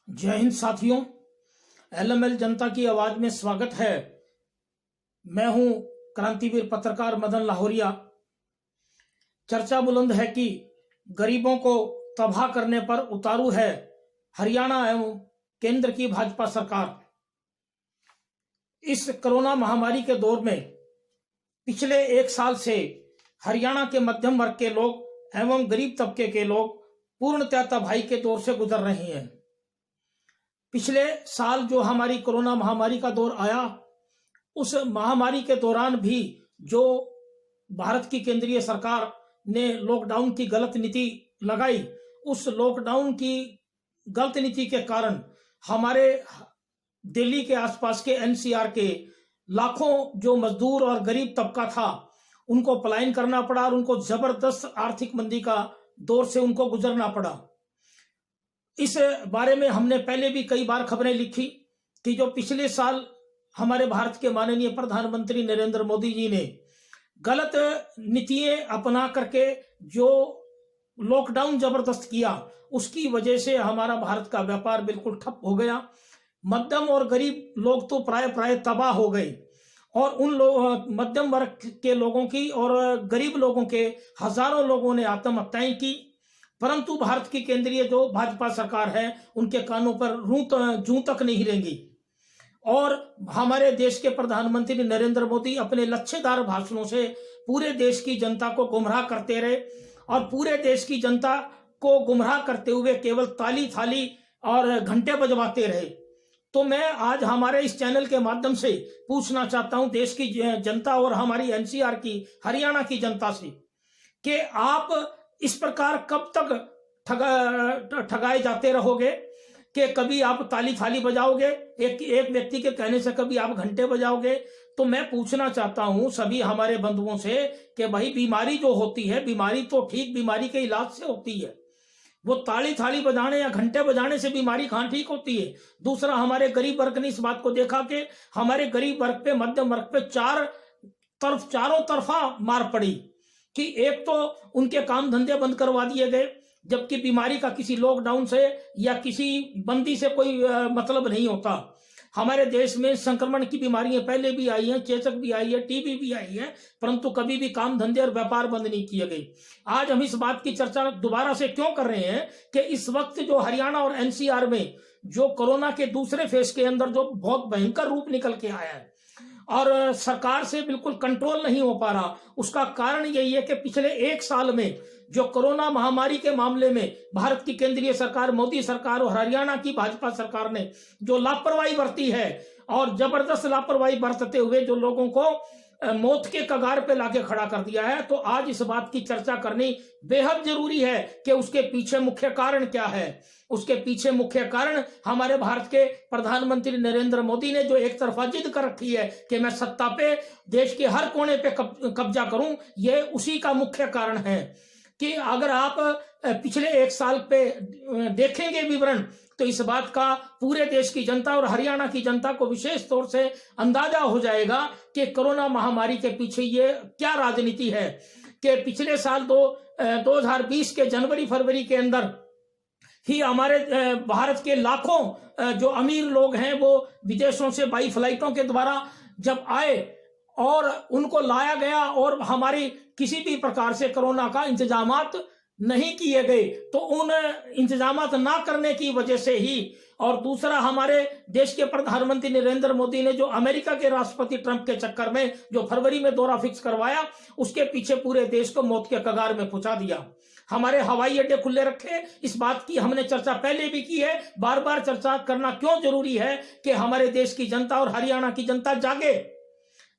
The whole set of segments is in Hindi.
जय हिंद साथियों। एलएमएल जनता की आवाज में स्वागत है। मैं हूं क्रांतिवीर पत्रकार मदन लाहौरिया। चर्चा बुलंद है कि गरीबों को तबाह करने पर उतारू है हरियाणा एवं केंद्र की भाजपा सरकार। इस कोरोना महामारी के दौर में पिछले एक साल से हरियाणा के मध्यम वर्ग के लोग एवं गरीब तबके के लोग पूर्णतः तबाही के दौर से गुजर रहे हैं। पिछले साल जो हमारी कोरोना महामारी का दौर आया, उस महामारी के दौरान भी जो भारत की केंद्रीय सरकार ने लॉकडाउन की गलत नीति लगाई, उस लॉकडाउन की गलत नीति के कारण हमारे दिल्ली के आसपास के एनसीआर के लाखों जो मजदूर और गरीब तबका था, उनको पलायन करना पड़ा और उनको जबरदस्त आर्थिक मंदी का दौर से उनको गुजरना पड़ा। इस बारे में हमने पहले भी कई बार खबरें लिखी कि जो पिछले साल हमारे भारत के माननीय प्रधानमंत्री नरेंद्र मोदी जी ने गलत नीतियां अपना करके जो लॉकडाउन जबरदस्त किया, उसकी वजह से हमारा भारत का व्यापार बिल्कुल ठप हो गया। मध्यम और गरीब लोग तो प्राय तबाह हो गए और उन मध्यम वर्ग के लोगों की और गरीब लोगों के हजारों लोगों ने आत्महत्याएं की। परंतु भारत की केंद्रीय जो भाजपा सरकार है, उनके कानों पर जूं तक नहीं रेंगी और हमारे देश के प्रधानमंत्री नरेंद्र मोदी अपने लच्छेदार भाषणों से पूरे देश की जनता को गुमराह करते रहे और पूरे देश की जनता को गुमराह करते हुए केवल ताली थाली और घंटे बजवाते रहे। तो मैं आज हमारे इस चैनल के माध्यम से पूछना चाहता हूं देश की जनता और हमारी एनसीआर की, हरियाणा की जनता से कि आप इस प्रकार कब तक ठगाए जाते रहोगे कि कभी आप ताली थाली बजाओगे एक व्यक्ति के कहने से, कभी आप घंटे बजाओगे। तो मैं पूछना चाहता हूं सभी हमारे बंधुओं से कि भाई बीमारी जो होती है, बीमारी तो ठीक बीमारी के इलाज से होती है, वो ताली थाली बजाने या घंटे बजाने से बीमारी कहां ठीक होती है। दूसरा, हमारे गरीब वर्ग ने इस बात को देखा कि हमारे गरीब वर्ग पे, मध्यम वर्ग पे चारों तरफा मार पड़ी कि एक तो उनके काम धंधे बंद करवा दिए गए, जबकि बीमारी का किसी लॉकडाउन से या किसी बंदी से कोई मतलब नहीं होता। हमारे देश में संक्रमण की बीमारियां पहले भी आई हैं, चेचक भी आई है, टीबी भी आई है, परंतु कभी भी काम धंधे और व्यापार बंद नहीं किए गए। आज हम इस बात की चर्चा दोबारा से क्यों कर रहे हैं कि इस वक्त जो हरियाणा और एनसीआर में जो कोरोना के दूसरे फेज के अंदर जो बहुत भयंकर रूप निकल के आया है और सरकार से बिल्कुल कंट्रोल नहीं हो पा रहा, उसका कारण यही है कि पिछले एक साल में जो कोरोना महामारी के मामले में भारत की केंद्रीय सरकार, मोदी सरकार और हरियाणा की भाजपा सरकार ने जो लापरवाही बरती है और जबरदस्त लापरवाही बरतते हुए जो लोगों को मौत के कगार पे लाके खड़ा कर दिया है। तो आज इस बात की चर्चा करनी बेहद जरूरी है कि उसके पीछे मुख्य कारण क्या है। उसके पीछे मुख्य कारण हमारे भारत के प्रधानमंत्री नरेंद्र मोदी ने जो एक तरफा जिद कर रखी है कि मैं सत्ता पे, देश के हर कोने पे कब्जा करूं, ये उसी का मुख्य कारण है। कि अगर आप पिछले एक साल पे देखेंगे विवरण, तो इस बात का पूरे देश की जनता और हरियाणा की जनता को विशेष तौर से अंदाजा हो जाएगा कि कोरोना महामारी के पीछे ये क्या राजनीति है। कि पिछले साल 2020 के जनवरी फरवरी के अंदर ही हमारे भारत के लाखों जो अमीर लोग हैं वो विदेशों से बाई फ्लाइटों के द्वारा जब आए और उनको लाया गया और हमारी किसी भी प्रकार से कोरोना का इंतजामात नहीं किए गए, तो उन इंतजामात ना करने की वजह से ही, और दूसरा हमारे देश के प्रधानमंत्री नरेंद्र मोदी ने जो अमेरिका के राष्ट्रपति ट्रंप के चक्कर में जो फरवरी में दौरा फिक्स करवाया, उसके पीछे पूरे देश को मौत के कगार में पहुंचा दिया। हमारे हवाई अड्डे खुले रखे, इस बात की हमने चर्चा पहले भी की है। बार बार चर्चा करना क्यों जरूरी है कि हमारे देश की जनता और हरियाणा की जनता जागे।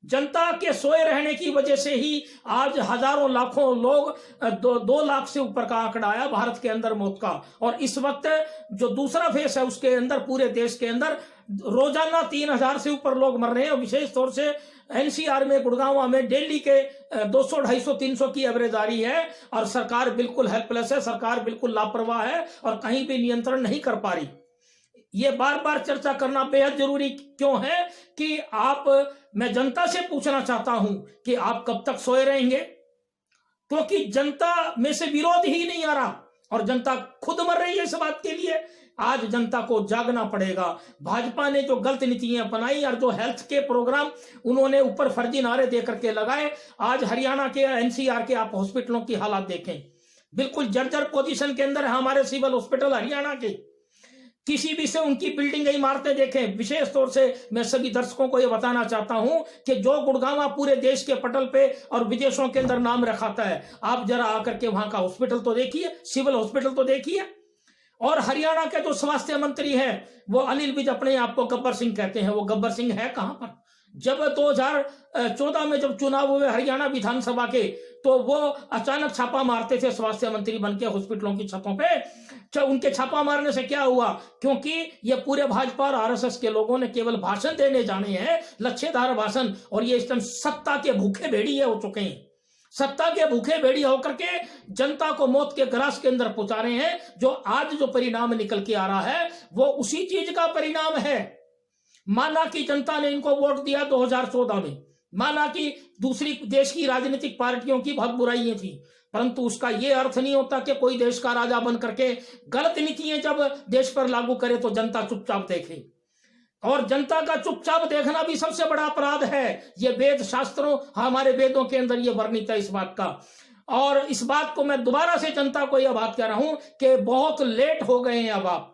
जनता के सोए रहने की वजह से ही आज हजारों लाखों लोग 2 लाख से ऊपर का आंकड़ा आया भारत के अंदर मौत का। और इस वक्त जो दूसरा फेस है उसके अंदर पूरे देश के अंदर रोजाना 3000 से ऊपर लोग मर रहे हैं। और विशेष तौर से एनसीआर में, गुड़गांव में डेली के 200, 250, 300 की एवरेज आ रही है और सरकार बिल्कुल हेल्पलेस है, सरकार बिल्कुल लापरवाह है और कहीं भी नियंत्रण नहीं कर पा रही। ये बार बार चर्चा करना बेहद जरूरी क्यों है कि मैं जनता से पूछना चाहता हूं कि आप कब तक सोए रहेंगे, क्योंकि जनता में से विरोध ही नहीं आ रहा। और जनता खुद मर रही है इस बात के लिए। आज जनता को जागना पड़ेगा। भाजपा ने जो गलत नीतियां अपनाई और जो हेल्थ के प्रोग्राम उन्होंने ऊपर फर्जी नारे दे करके लगाए, आज हरियाणा के एनसीआर के आप हॉस्पिटलों की हालात देखें, बिल्कुल जर्जर पोजीशन के अंदर है हमारे सिविल हॉस्पिटल हरियाणा के। किसी भी से उनकी बिल्डिंग इमारतें देखें। विशेष तौर से मैं सभी दर्शकों को यह बताना चाहता हूं कि जो गुड़गांव पूरे देश के पटल पे और विदेशों के अंदर नाम रखाता है, आप जरा आकर के वहां का हॉस्पिटल तो देखिए, सिविल हॉस्पिटल तो देखिए। और हरियाणा के जो स्वास्थ्य मंत्री हैं वो अनिल विज अपने आप को गब्बर सिंह कहते हैं। वो गब्बर सिंह है कहां पर? जब 2014 में जब चुनाव हुए हरियाणा विधानसभा के, तो वो अचानक छापा मारते थे स्वास्थ्य मंत्री बनके हॉस्पिटलों की छतों पे। उनके छापा मारने से क्या हुआ? क्योंकि ये पूरे भाजपा और आरएसएस के लोगों ने केवल भाषण देने जाने हैं, लच्छेदार भाषण, और ये इस टाइम सत्ता के भूखे भेड़िए हो चुके हैं। सत्ता के भूखे भेड़िए होकर के जनता को मौत के ग्रास के अंदर पहुंचा रहे हैं। जो आज जो परिणाम निकल के आ रहा है वो उसी चीज का परिणाम है। माना कि जनता ने इनको वोट दिया 2014 में, माना कि दूसरी देश की राजनीतिक पार्टियों की बहुत बुराइयां थी, परंतु उसका यह अर्थ नहीं होता कि कोई देश का राजा बन करके गलत नीतियां जब देश पर लागू करे तो जनता चुपचाप देखे। और जनता का चुपचाप देखना भी सबसे बड़ा अपराध है। ये वेद शास्त्रों, हमारे वेदों के अंदर ये वर्णित है इस बात का। और इस बात को मैं दोबारा से जनता को यह बात कह रहा हूं कि बहुत लेट हो गए हैं।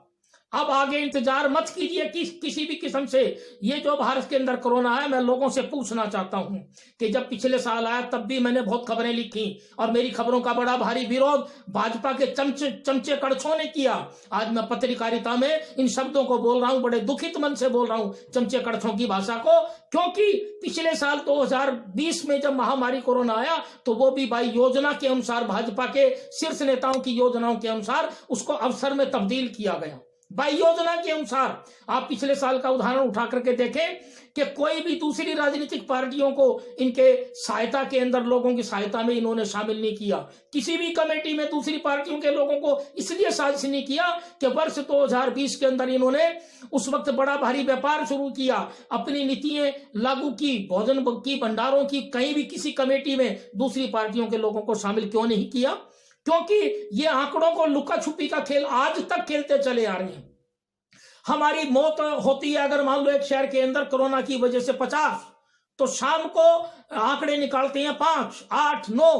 अब आगे इंतजार मत कीजिए किसी भी किस्म से। ये जो भारत के अंदर कोरोना है, मैं लोगों से पूछना चाहता हूं कि जब पिछले साल आया तब भी मैंने बहुत खबरें लिखी और मेरी खबरों का बड़ा भारी विरोध भाजपा के चमचे कड़छों ने किया। आज मैं पत्रकारिता में इन शब्दों को बोल रहा हूं, बड़े दुखित मन से बोल रहा हूं, चमचे कड़छों की भाषा को, क्योंकि पिछले साल 2020 में जब महामारी कोरोना आया तो वो भी बाई योजना के अनुसार, भाजपा के शीर्ष नेताओं की योजनाओं के अनुसार उसको अवसर में तब्दील किया गया, बाई योजना के अनुसार। आप पिछले साल का उदाहरण उठा करके देखें कि कोई भी दूसरी राजनीतिक पार्टियों को इनके सहायता के अंदर, लोगों की सहायता में इन्होंने शामिल नहीं किया। किसी भी कमेटी में दूसरी पार्टियों के लोगों को इसलिए शामिल नहीं किया कि वर्ष 2020 के अंदर इन्होंने उस वक्त बड़ा भारी व्यापार शुरू किया, अपनी नीतियां लागू की, भोजन की, भंडारों की, कहीं भी किसी कमेटी में दूसरी पार्टियों के लोगों को शामिल क्यों नहीं किया? क्योंकि ये आंकड़ों को लुका छुपी का खेल आज तक खेलते चले आ रहे हैं। हमारी मौत होती है अगर मान लो एक शहर के अंदर कोरोना की वजह से 50, तो शाम को आंकड़े निकालते हैं 5, 8, 9।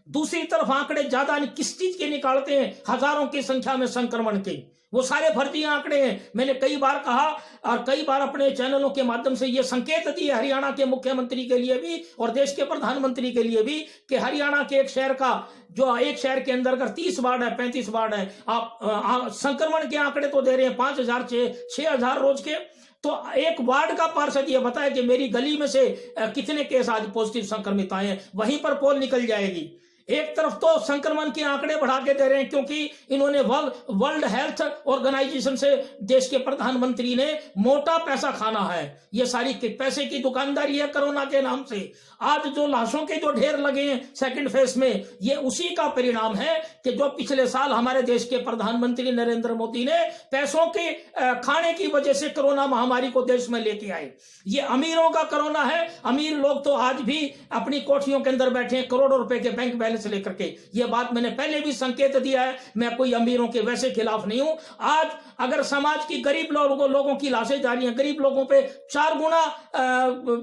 दूसरी तरफ आंकड़े ज्यादा किस चीज के निकालते हैं? हजारों की संख्या में संक्रमण के। वो सारे फर्जी आंकड़े हैं। मैंने कई बार कहा और कई बार अपने चैनलों के माध्यम से ये संकेत दिए हरियाणा के मुख्यमंत्री के लिए भी और देश के प्रधानमंत्री के लिए भी कि हरियाणा के एक शहर का, जो एक शहर के अंदर अगर 30 वार्ड है, 35 वार्ड है, आप संक्रमण के आंकड़े तो दे रहे हैं 5,000 6,000 रोज के, तो एक वार्ड का पार्षद ये बताए कि मेरी गली में से कितने केस आज पॉजिटिव संक्रमित आए हैं, वहीं पर पोल निकल जाएगी। एक तरफ तो संक्रमण के आंकड़े बढ़ा के दे रहे हैं क्योंकि इन्होंने वर्ल्ड हेल्थ ऑर्गेनाइजेशन से, देश के प्रधानमंत्री ने मोटा पैसा खाना है। ये सारी पैसे की दुकानदारी है कोरोना के नाम से। आज जो लाशों के जो ढेर लगे हैं सेकंड फेज में, ये उसी का परिणाम है कि जो पिछले साल हमारे देश के प्रधानमंत्री नरेंद्र मोदी ने पैसों के खाने की वजह से कोरोना महामारी को देश में लेके आए। ये अमीरों का कोरोना है। अमीर लोग तो आज भी अपनी कोठियों के अंदर बैठे हैं करोड़ों रुपए के बैंक बैलेंस लेकर के। ये बात मैंने पहले भी संकेत दिया है, मैं कोई अमीरों के वैसे खिलाफ नहीं हूं। आज अगर समाज की गरीब लोगों की लाशें जा रही हैं, गरीब लोगों पे 4 गुना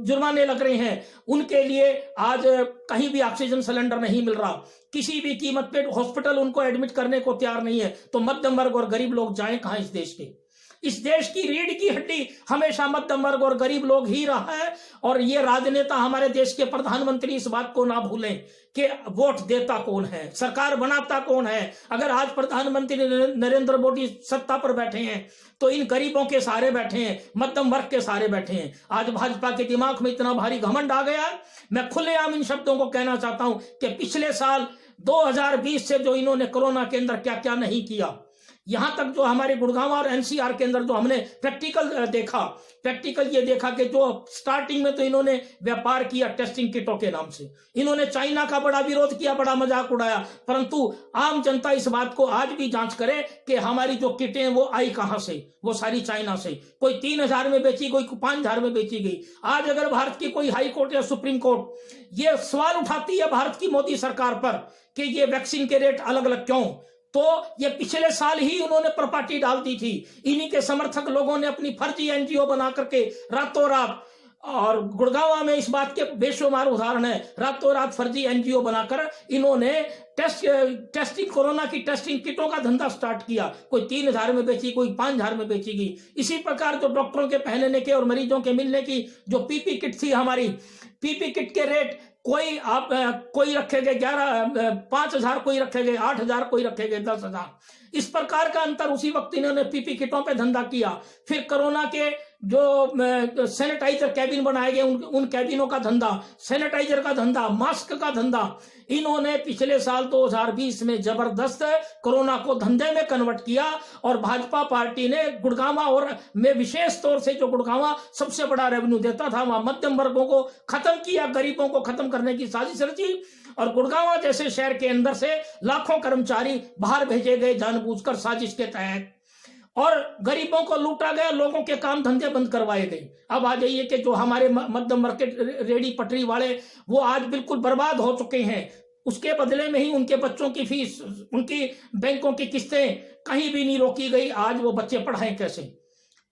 जुर्माने लग रहे हैं, उनके लिए आज कहीं भी ऑक्सीजन सिलेंडर नहीं मिल रहा, किसी भी कीमत पे हॉस्पिटल उनको एडमिट करने को तैयार नहीं है, तो मध्यम वर्ग और गरीब लोग जाएं कहां इस देश के? इस देश की रीढ़ की हड्डी हमेशा मध्यम वर्ग और गरीब लोग ही रहा है। और ये राजनेता, हमारे देश के प्रधानमंत्री इस बात को ना भूलें कि वोट देता कौन है, सरकार बनाता कौन है। अगर आज प्रधानमंत्री नरेंद्र मोदी सत्ता पर बैठे हैं तो इन गरीबों के सहारे बैठे हैं, मध्यम वर्ग के सहारे बैठे हैं। आज भाजपा के दिमाग में इतना भारी घमंड आ गया है। मैं खुलेआम इन शब्दों को कहना चाहता हूं कि पिछले साल 2020 से जो इन्होंने कोरोना के अंदर क्या क्या नहीं किया, यहां तक जो हमारे गुड़गांव और एनसीआर के अंदर जो हमने प्रैक्टिकल ये देखा कि जो स्टार्टिंग में तो इन्होंने व्यापार किया टेस्टिंग किटों के नाम से, इन्होंने चाइना का बड़ा विरोध किया, बड़ा मजाक उड़ाया, परंतु आम जनता इस बात को आज भी जांच करे कि हमारी जो किटें वो आई कहां से? वो सारी चाइना से। कोई 3,000 में बेची, कोई 5,000 में बेची गई। आज अगर भारत की कोई हाई कोर्ट या सुप्रीम कोर्ट ये सवाल उठाती है भारत की मोदी सरकार पर कि ये वैक्सीन के रेट अलग अलग क्यों, तो ये पिछले साल ही उन्होंने प्रॉपर्टी डाल दी थी। इन्हीं के समर्थक लोगों ने अपनी फर्जी एनजीओ बना करके रातों रात, और गुड़गांव में इस बात के बेशुमार उदाहरण है, रातों रात फर्जी एनजीओ बनाकर इन्होंने टेस्टिंग, कोरोना की टेस्टिंग किटों का धंधा स्टार्ट किया। कोई 3,000 में बेची, कोई 5,000 में बेची गई। इसी प्रकार जो डॉक्टरों के पहनने के और मरीजों के मिलने की जो पीपी किट थी, हमारी पीपी किट के रेट कोई रखे गए 5,000, कोई रखे गए 8,000, कोई रखे गए 10,000। इस प्रकार का अंतर उसी वक्त इन्होंने पीपी किटों पे धंधा किया। फिर कोरोना के जो सैनिटाइजर कैबिन बनाए गए, उन कैबिनों का धंधा, सैनिटाइजर का धंधा, मास्क का धंधा, इन्होंने पिछले साल 2020 में जबरदस्त कोरोना को धंधे में कन्वर्ट किया। और भाजपा पार्टी ने गुड़गांव और में विशेष तौर से, जो गुड़गांव सबसे बड़ा रेवेन्यू देता था, वहां मध्यम वर्गों को खत्म किया, गरीबों को खत्म करने की साजिश रची। और गुड़गांव जैसे शहर के अंदर से लाखों कर्मचारी बाहर भेजे गए जानबूझकर साजिश के तहत, और गरीबों को लूटा गया, लोगों के काम धंधे बंद करवाए गए। अब आ जाइए कि जो हमारे मध्यम वर्ग के रेडी पटरी वाले, वो आज बिल्कुल बर्बाद हो चुके हैं। उसके बदले में ही उनके बच्चों की फीस, उनकी बैंकों की किस्तें कहीं भी नहीं रोकी गई। आज वो बच्चे पढ़ाएं कैसे?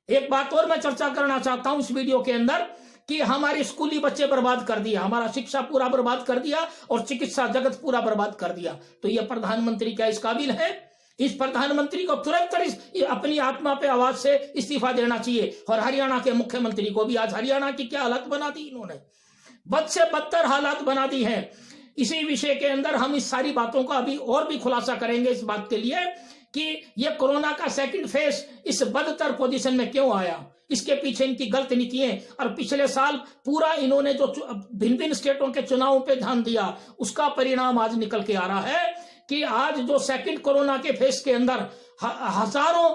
एक बात और मैं चर्चा करना चाहता हूं इस वीडियो के अंदर, कि हमारे स्कूली बच्चे बर्बाद कर दिया, हमारा शिक्षा पूरा बर्बाद कर दिया, और चिकित्सा जगत पूरा बर्बाद कर दिया। तो यह प्रधानमंत्री क्या इस काबिल है? इस प्रधानमंत्री को तुरंत अपनी आत्मा पे आवाज से इस्तीफा देना चाहिए। और हरियाणा के मुख्यमंत्री को भी, आज हरियाणा की क्या हालत बना दी इन्होंने, बद से बदतर हालात बना दी है। इसी विषय के अंदर हम इस सारी बातों का अभी और भी खुलासा करेंगे, इस बात के लिए कि ये कोरोना का सेकंड फेज इस बदतर पोजीशन में क्यों आया, इसके पीछे इनकी गलत नीतियां। और पिछले साल पूरा इन्होंने जो भिन्न भिन्न स्टेटों के चुनावों पे ध्यान दिया, उसका परिणाम आज निकल के आ रहा है कि आज जो सेकंड कोरोना के फेज के अंदर हजारों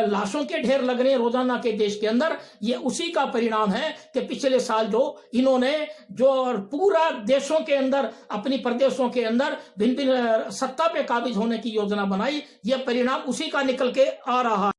लाशों के ढेर लग रहे हैं रोजाना के देश के अंदर, ये उसी का परिणाम है कि पिछले साल जो इन्होंने जो पूरा देशों के अंदर, अपनी प्रदेशों के अंदर भिन्न भिन्न सत्ता पे काबिज होने की योजना बनाई, ये परिणाम उसी का निकल के आ रहा है।